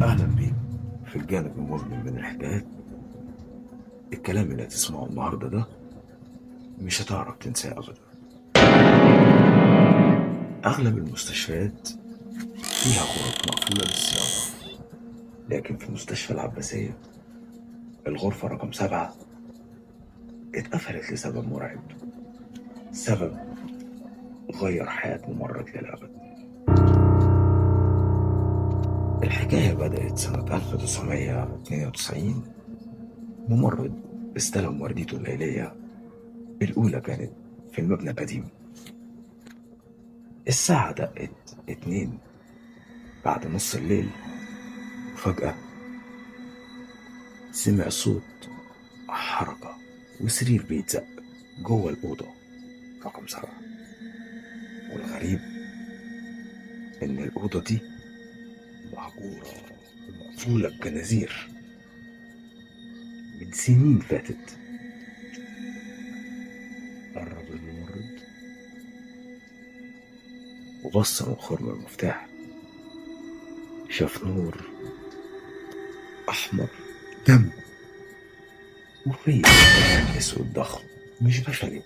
أهلا بيك في الجانب المظلم من الحكايات. الكلام اللي هتسمعه النهاردة ده مش هتعرف تنساه أبدا. أغلب المستشفيات فيها غرف مقفولة للصيانة، لكن في مستشفى العباسية الغرفة رقم 7 اتقفلت لسبب مرعب، سبب غير حياة ممرض للأبد. الحكاية بدأت سنة 1992. ممرض استلم ورديته الليلية الأولى، كانت في المبنى القديم. الساعة دقت 2 بعد نص الليل، وفجأة سمع صوت حركة وسرير بيتزق جوه الأوضة رقم 7. والغريب إن الأوضة دي مهجورة ومقفولة بجنازير من سنين فاتت. قرب الممرض وبص من خرم المفتاح، شاف نور أحمر دم وفيه أسود ضخم مش بشري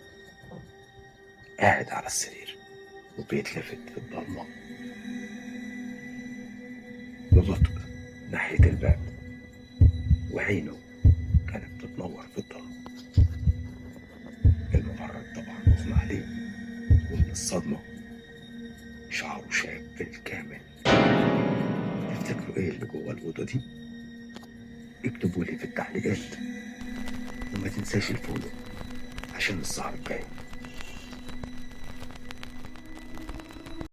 قاعد على السرير وبيتلفت في الضلمة ببطء ناحية الباب، وعينه كانت بتنور في الضلمة. الممرض طبعا مغمى عليه، ومن الصدمة شعره شاب بالكامل. تفتكروا ايه اللي جوه الأوضة دي؟ اكتبوا لي في التعليقات، وما تنساش الفولو عشان السهر الجاي.